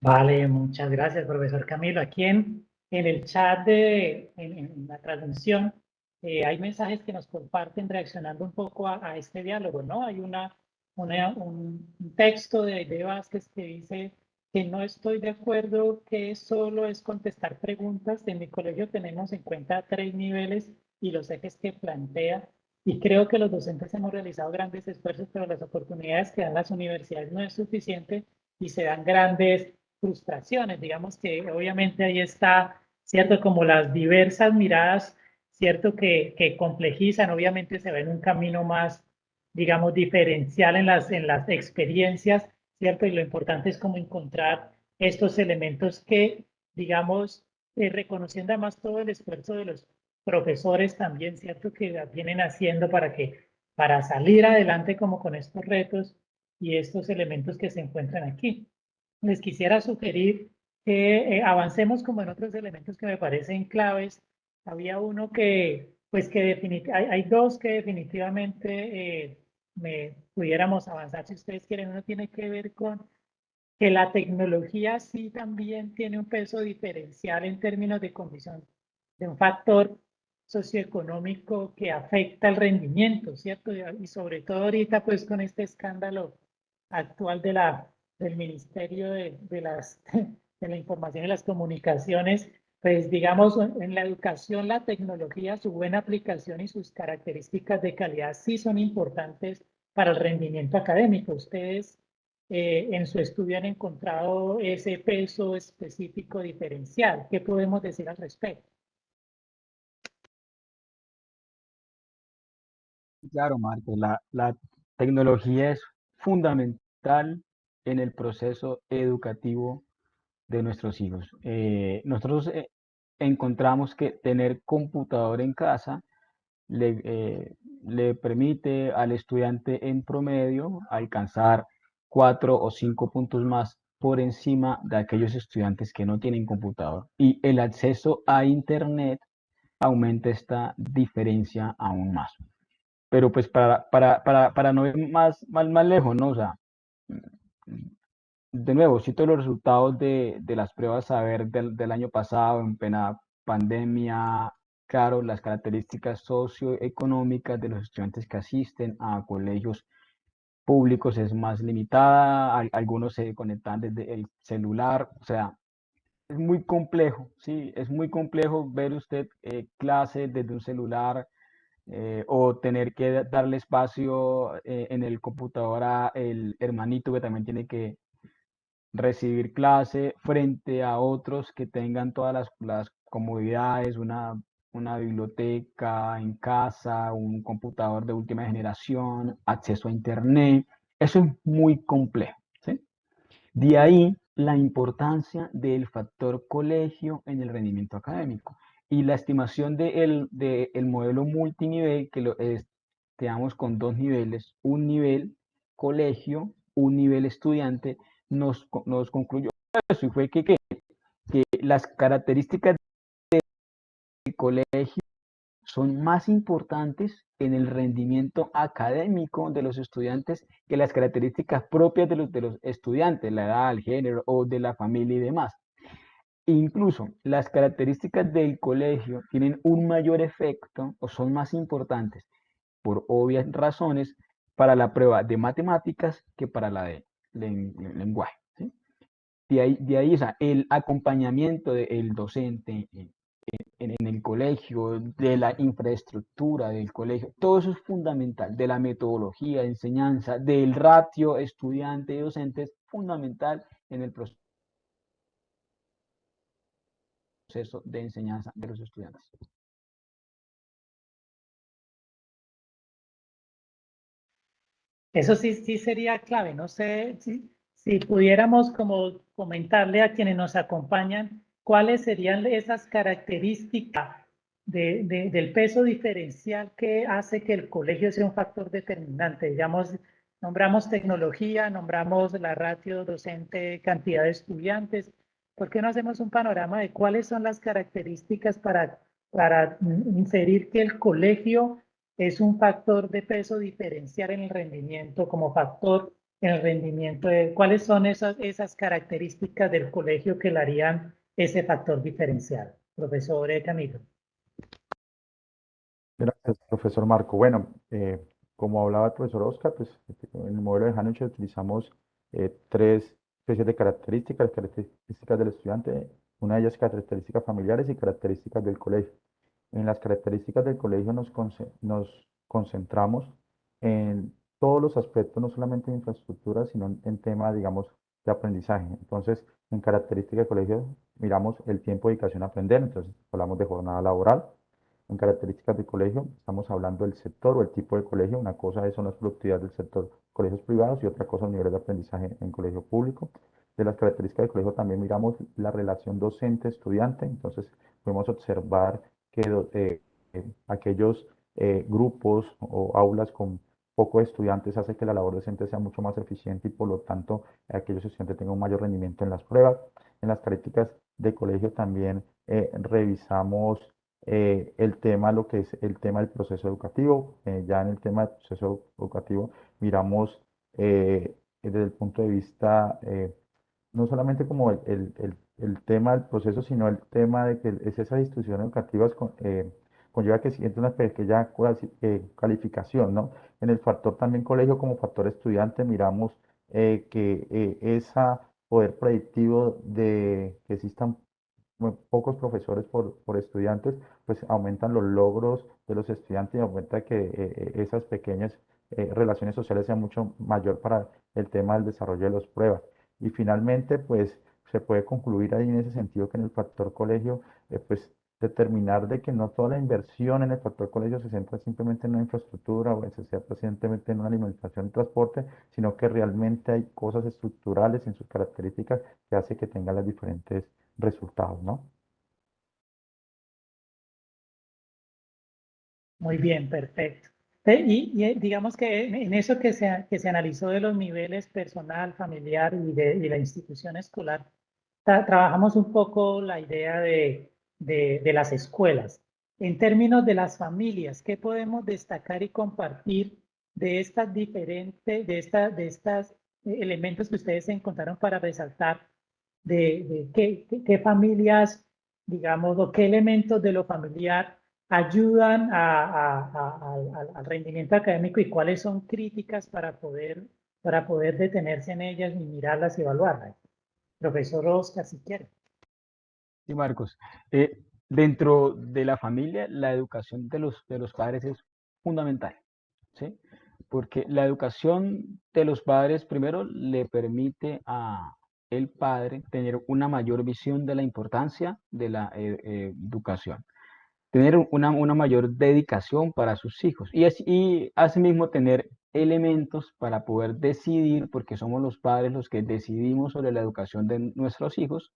Vale, muchas gracias, profesor Camilo. Aquí en el chat en la transmisión, hay mensajes que nos comparten reaccionando un poco a este diálogo, ¿no? Hay un texto de Vázquez que dice que no estoy de acuerdo que solo es contestar preguntas. En mi colegio tenemos en cuenta 3 niveles y los ejes que plantea. Y creo que los docentes hemos realizado grandes esfuerzos, pero las oportunidades que dan las universidades no es suficiente y se dan grandes frustraciones. Digamos que obviamente ahí está, ¿cierto? Como las diversas miradas, ¿cierto? Que complejizan, obviamente se ve en un camino más, digamos, diferencial en las experiencias, ¿cierto? Y lo importante es como encontrar estos elementos que, digamos, reconociendo además todo el esfuerzo de los profesores también, ¿cierto? Que vienen haciendo para salir adelante como con estos retos y estos elementos que se encuentran aquí. Les quisiera sugerir que avancemos como en otros elementos que me parecen claves. Había uno que, pues que definitivamente, hay dos que definitivamente me pudiéramos avanzar si ustedes quieren. Uno tiene que ver con que la tecnología sí también tiene un peso diferencial en términos de condición, de un factor socioeconómico que afecta el rendimiento, ¿cierto? Y sobre todo ahorita, pues con este escándalo actual del Ministerio de la Información y las Comunicaciones, pues digamos, en la educación, la tecnología, su buena aplicación y sus características de calidad sí son importantes para el rendimiento académico. Ustedes en su estudio han encontrado ese peso específico diferencial. ¿Qué podemos decir al respecto? Claro, Marco, la tecnología es fundamental en el proceso educativo de nuestros hijos. Nosotros encontramos que tener computador en casa le permite al estudiante en promedio alcanzar 4 o 5 puntos más por encima de aquellos estudiantes que no tienen computador. Y el acceso a Internet aumenta esta diferencia aún más. Pero pues para no ir más lejos, ¿no? O sea, de nuevo, cito los resultados de las pruebas saber del año pasado en plena pandemia. Claro, las características socioeconómicas de los estudiantes que asisten a colegios públicos es más limitada. Algunos se conectan desde el celular. O sea, es muy complejo, sí, es muy complejo ver usted clases desde un celular o tener que darle espacio en el computador a el hermanito que también tiene que recibir clase frente a otros que tengan todas las comodidades, una biblioteca en casa, un computador de última generación, acceso a internet. Eso es muy complejo, ¿sí? De ahí la importancia del factor colegio en el rendimiento académico y la estimación de el modelo multinivel que lo tenemos con 2 niveles, un nivel colegio, un nivel estudiante, nos concluyó eso y fue que las características del colegio son más importantes en el rendimiento académico de los estudiantes que las características propias de los estudiantes, la edad, el género o de la familia y demás. Incluso las características del colegio tienen un mayor efecto o son más importantes por obvias razones para la prueba de matemáticas que para la de lenguaje. ¿Sí? De ahí o sea, el acompañamiento del docente en el colegio, de la infraestructura del colegio, todo eso es fundamental, de la metodología de enseñanza, del ratio estudiante y docente, es fundamental en el proceso de enseñanza de los estudiantes. Eso sí, sí sería clave. No sé si pudiéramos como comentarle a quienes nos acompañan cuáles serían esas características del peso diferencial que hace que el colegio sea un factor determinante. Digamos, Nombramos tecnología, nombramos la ratio docente, cantidad de estudiantes. ¿Por qué no hacemos un panorama de cuáles son las características para inferir que el colegio es un factor de peso diferencial en el rendimiento, como factor en el rendimiento de cuáles son esas características del colegio que le harían ese factor diferencial? Profesor Camilo. Gracias, profesor Marco. Bueno, como hablaba el profesor Oscar, pues en el modelo de Hanuche utilizamos tres especies de características, características del estudiante, una de ellas características familiares y características del colegio. En las características del colegio nos concentramos en todos los aspectos, no solamente de infraestructura, sino en tema, digamos, de aprendizaje. Entonces, en características del colegio miramos el tiempo de dedicación a aprender, entonces hablamos de jornada laboral. En características del colegio, estamos hablando del sector o el tipo de colegio. Una cosa son las productividades del sector colegios privados y otra cosa los niveles de aprendizaje en colegio público. De las características del colegio también miramos la relación docente-estudiante. Entonces, podemos observar que aquellos grupos o aulas con pocos estudiantes hace que la labor docente sea mucho más eficiente y por lo tanto aquellos estudiantes tengan un mayor rendimiento en las pruebas. En las características de colegio también revisamos el tema, lo que es el tema del proceso educativo. Ya en el tema del proceso educativo miramos desde el punto de vista no solamente como el tema del proceso, sino el tema de que esas instituciones educativas conlleva que siente una pequeña calificación, ¿no? En el factor también colegio como factor estudiante miramos que esa poder predictivo de que existan pocos profesores por estudiantes, pues aumentan los logros de los estudiantes y aumenta que esas pequeñas relaciones sociales sean mucho mayor para el tema del desarrollo de las pruebas. Y finalmente, pues se puede concluir ahí en ese sentido que en el factor colegio, pues determinar de que no toda la inversión en el factor colegio se centra simplemente en una infraestructura o se centra simplemente en una alimentación y transporte, sino que realmente hay cosas estructurales en sus características que hace que tengan las diferentes resultados, ¿no? Muy bien, perfecto. Digamos que en eso que se analizó de los niveles personal, familiar y la institución escolar, trabajamos un poco la idea de las escuelas. En términos de las familias, ¿qué podemos destacar y compartir de estas diferentes, de estas elementos que ustedes encontraron para resaltar de qué familias, digamos, o qué elementos de lo familiar ayudan al rendimiento académico y cuáles son críticas para poder detenerse en ellas y mirarlas y evaluarlas? Profesor Oscar, si quiere. Sí, Marcos. Dentro de la familia, la educación de los padres es fundamental, ¿sí? Porque la educación de los padres, primero, le permite a el padre tener una mayor visión de la importancia de la educación, tener una mayor dedicación para sus hijos y asimismo tener elementos para poder decidir, porque somos los padres los que decidimos sobre la educación de nuestros hijos,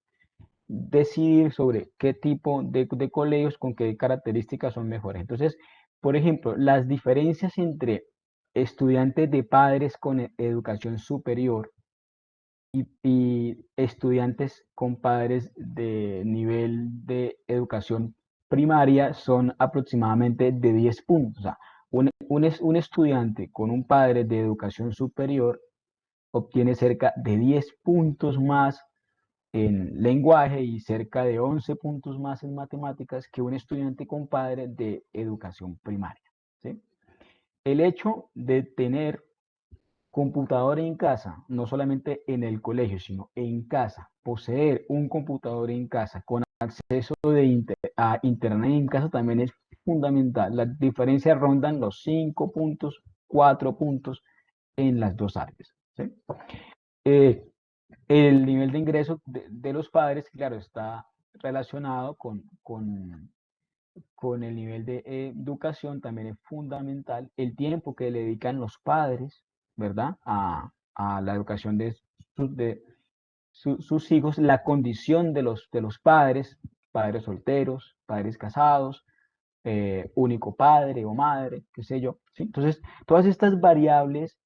decidir sobre qué tipo de colegios, con qué características son mejores. Entonces, por ejemplo, las diferencias entre estudiantes de padres con educación superior y estudiantes con padres de nivel de educación primaria son aproximadamente de 10 puntos. O sea, un estudiante con un padre de educación superior obtiene cerca de 10 puntos más en lenguaje y cerca de 11 puntos más en matemáticas que un estudiante con padre de educación primaria, ¿sí? El hecho de tener computador en casa, no solamente en el colegio, sino en casa, poseer un computador en casa con acceso a internet en casa también es fundamental. Las diferencias rondan los 5 puntos, 4 puntos en las dos áreas, ¿sí? Eh, el nivel de ingreso de los padres, claro, está relacionado con el nivel de educación, también es fundamental el tiempo que le dedican los padres, ¿verdad? A la educación de sus hijos, la condición de los padres, padres solteros, padres casados, único padre o madre, qué sé yo, ¿sí? Entonces, todas estas variables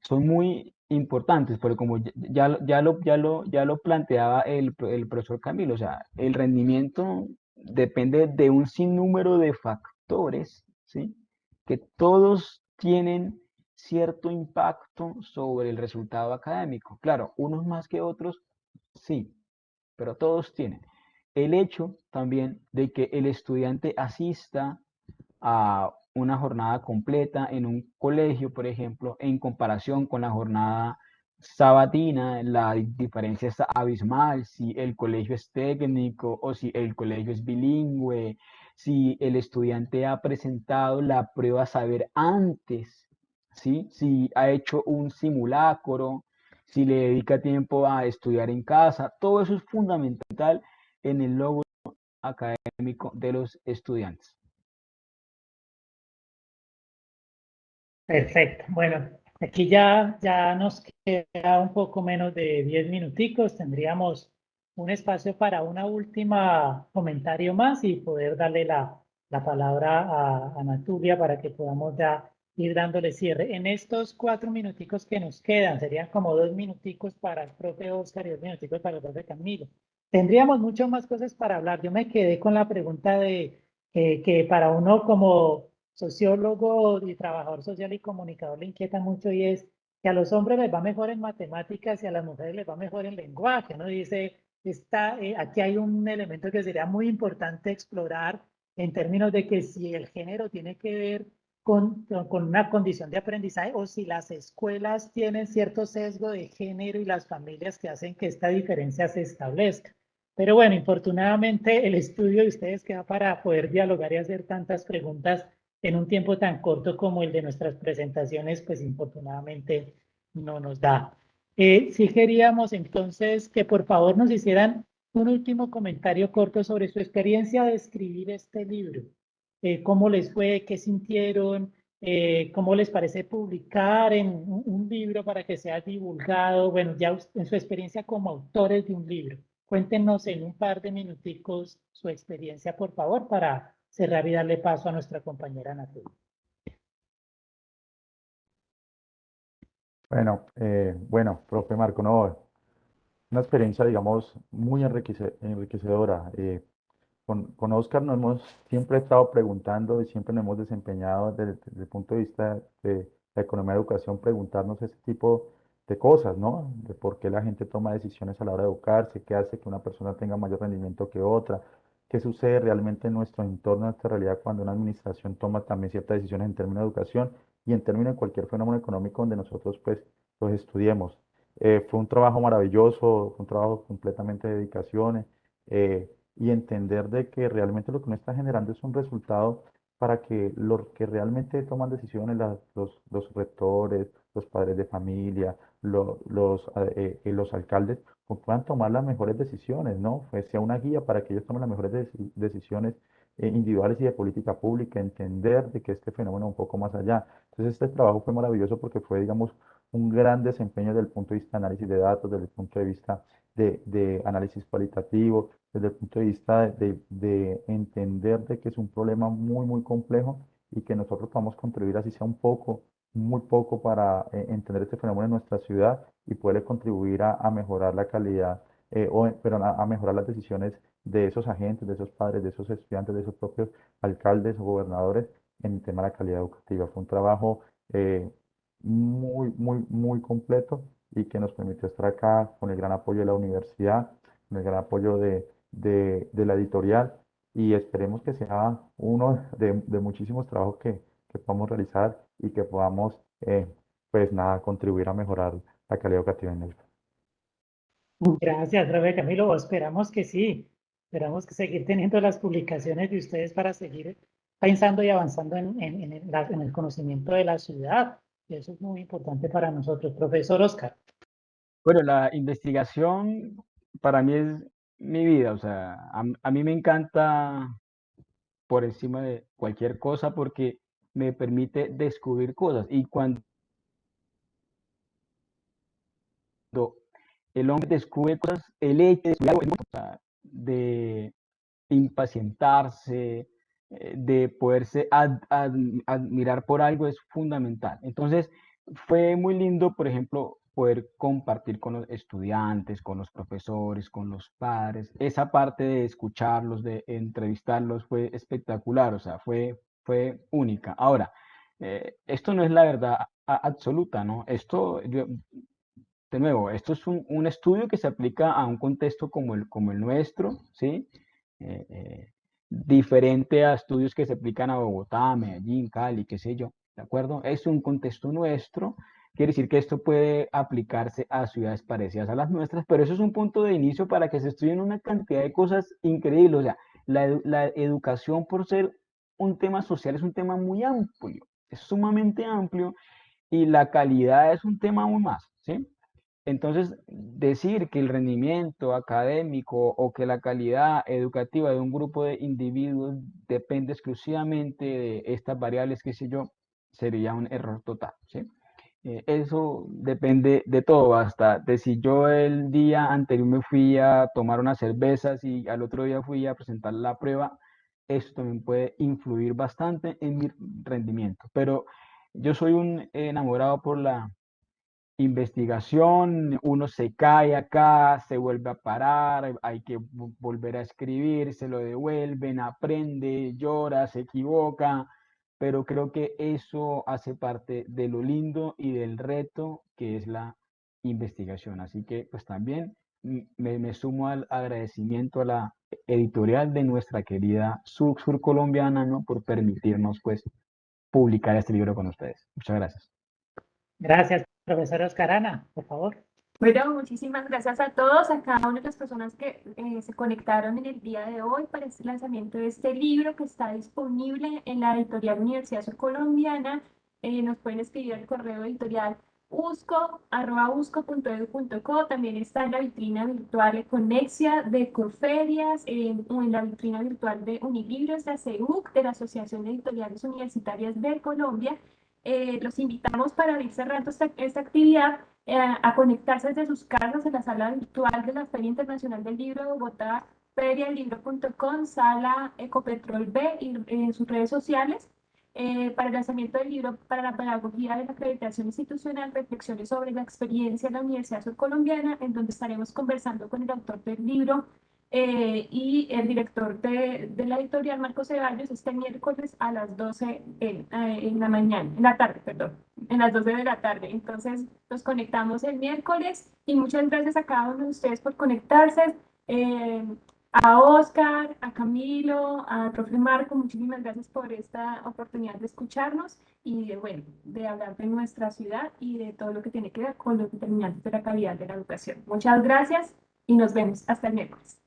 son muy importantes, pero como ya lo planteaba el profesor Camilo, o sea, el rendimiento depende de un sinnúmero de factores, ¿sí? Que todos tienen cierto impacto sobre el resultado académico. Claro, unos más que otros, sí, pero todos tienen. El hecho también de que el estudiante asista a una jornada completa en un colegio, por ejemplo, en comparación con la jornada sabatina, la diferencia es abismal, si el colegio es técnico o si el colegio es bilingüe, si el estudiante ha presentado la prueba saber antes, ¿sí? Si ha hecho un simulacro, si le dedica tiempo a estudiar en casa, todo eso es fundamental en el logro académico de los estudiantes. Perfecto. Bueno, aquí ya nos queda un poco menos de 10 minuticos. Tendríamos un espacio para una última comentario más y poder darle la palabra a Natulia para que podamos ya ir dándole cierre. En estos 4 minuticos que nos quedan, serían como 2 minuticos para el profe Oscar y 2 minuticos para el profe Camilo. Tendríamos muchas más cosas para hablar. Yo me quedé con la pregunta de que para uno como sociólogo y trabajador social y comunicador le inquieta mucho y es que a los hombres les va mejor en matemáticas y a las mujeres les va mejor en lenguaje, ¿no? Dice, aquí hay un elemento que sería muy importante explorar en términos de que si el género tiene que ver con una condición de aprendizaje o si las escuelas tienen cierto sesgo de género y las familias que hacen que esta diferencia se establezca. Pero bueno, infortunadamente el estudio de ustedes queda para poder dialogar y hacer tantas preguntas en un tiempo tan corto como el de nuestras presentaciones, pues infortunadamente no nos da. Sí queríamos entonces que por favor nos hicieran un último comentario corto sobre su experiencia de escribir este libro. ¿Cómo les fue? ¿Qué sintieron? ¿Cómo les parece publicar en un libro para que sea divulgado? Bueno, ya en su experiencia como autores de un libro. Cuéntenos en un par de minuticos su experiencia, por favor, para cerrar y darle paso a nuestra compañera Natalia. Bueno, profe Marco, no, una experiencia, digamos, muy enriquecedora. Con Oscar nos hemos siempre estado preguntando y siempre nos hemos desempeñado desde el punto de vista de la economía de educación, preguntarnos ese tipo de cosas, ¿no? De por qué la gente toma decisiones a la hora de educarse, qué hace que una persona tenga mayor rendimiento que otra, qué sucede realmente en nuestro entorno, en nuestra realidad, cuando una administración toma también ciertas decisiones en términos de educación y en términos de cualquier fenómeno económico donde nosotros, pues, los estudiemos. Fue un trabajo maravilloso, fue un trabajo completamente de dedicación. Y entender de que realmente lo que uno está generando es un resultado para que los que realmente toman decisiones, los rectores, los padres de familia, los alcaldes, pues puedan tomar las mejores decisiones, ¿no? Pues sea una guía para que ellos tomen las mejores decisiones individuales y de política pública, entender de que este fenómeno es un poco más allá. Entonces, este trabajo fue maravilloso porque fue, digamos, un gran desempeño desde el punto de vista de análisis de datos, desde el punto de vista de análisis cualitativo, desde el punto de vista de entender de que es un problema muy, muy complejo y que nosotros podamos contribuir, así sea un poco, muy poco, para entender este fenómeno en nuestra ciudad y poderle contribuir a mejorar la calidad, pero a mejorar las decisiones de esos agentes, de esos padres, de esos estudiantes, de esos propios alcaldes o gobernadores en el tema de la calidad educativa. Fue un trabajo muy, muy, muy completo y que nos permitió estar acá con el gran apoyo de la universidad, con el gran apoyo de la editorial y esperemos que sea uno de muchísimos trabajos que podamos realizar y que podamos, pues nada, contribuir a mejorar la calidad educativa en el. Gracias, profe Camilo. Esperamos que sí. Esperamos que seguir teniendo las publicaciones de ustedes para seguir pensando y avanzando en el conocimiento de la ciudad. Y eso es muy importante para nosotros. Profesor Oscar. Bueno, la investigación para mí es mi vida, o sea, a mí me encanta por encima de cualquier cosa porque me permite descubrir cosas y cuando el hombre descubre cosas, el hecho de descubrir algo es muy importante, o sea, de impacientarse, de poderse admirar por algo es fundamental. Entonces, fue muy lindo, por ejemplo, poder compartir con los estudiantes, con los profesores, con los padres. Esa parte de escucharlos, de entrevistarlos, fue espectacular, o sea, fue única. Ahora, esto no es la verdad absoluta, ¿no? De nuevo, esto es un estudio que se aplica a un contexto como el nuestro, ¿sí? Eh, eh, Diferente a estudios que se aplican a Bogotá, Medellín, Cali, qué sé yo, ¿de acuerdo? Es un contexto nuestro, quiere decir que esto puede aplicarse a ciudades parecidas a las nuestras, pero eso es un punto de inicio para que se estudien una cantidad de cosas increíbles. O sea, la educación, por ser un tema social, es un tema muy amplio, es sumamente amplio, y la calidad es un tema aún más, ¿sí? Entonces, decir que el rendimiento académico o que la calidad educativa de un grupo de individuos depende exclusivamente de estas variables, qué sé yo, sería un error total, ¿sí? Eso depende de todo, hasta de si yo el día anterior me fui a tomar unas cervezas y al otro día fui a presentar la prueba, eso también puede influir bastante en mi rendimiento. Pero yo soy un enamorado por la investigación, uno se cae acá, se vuelve a parar, hay que volver a escribir, se lo devuelven, aprende, llora, se equivoca, pero creo que eso hace parte de lo lindo y del reto que es la investigación. Así que pues también me sumo al agradecimiento a la editorial de nuestra querida Surcolombiana, ¿no? Por permitirnos pues publicar este libro con ustedes. Muchas gracias. Gracias, profesora Oscar Ana, por favor. Bueno, muchísimas gracias a todos, a cada una de las personas que se conectaron en el día de hoy para este lanzamiento de este libro que está disponible en la editorial Universidad Surcolombiana. Nos pueden escribir al correo editorial usco@usco.edu.co. También está en la vitrina virtual Conexia de Corferias, o en la vitrina virtual de Unilibros de ACEUC, de la Asociación de Editoriales Universitarias de Colombia. Los invitamos para ir cerrando esta actividad a conectarse desde sus casas en la sala virtual de la Feria Internacional del Libro de Bogotá, ferialibro.com, sala Ecopetrol B, y en sus redes sociales, para el lanzamiento del libro para la pedagogía de la acreditación institucional, reflexiones sobre la experiencia en la Universidad Surcolombiana, en donde estaremos conversando con el autor del libro y el director de la editorial, Marcos Ceballos, este miércoles a las 12 en la mañana, en la tarde, perdón, en las 12 de la tarde. Entonces nos conectamos el miércoles y muchas gracias a cada uno de ustedes por conectarse. A Oscar, a Camilo, al profe Marco, muchísimas gracias por esta oportunidad de escucharnos y bueno, de hablar de nuestra ciudad y de todo lo que tiene que ver con los determinantes de la calidad de la educación. Muchas gracias y nos vemos hasta el miércoles.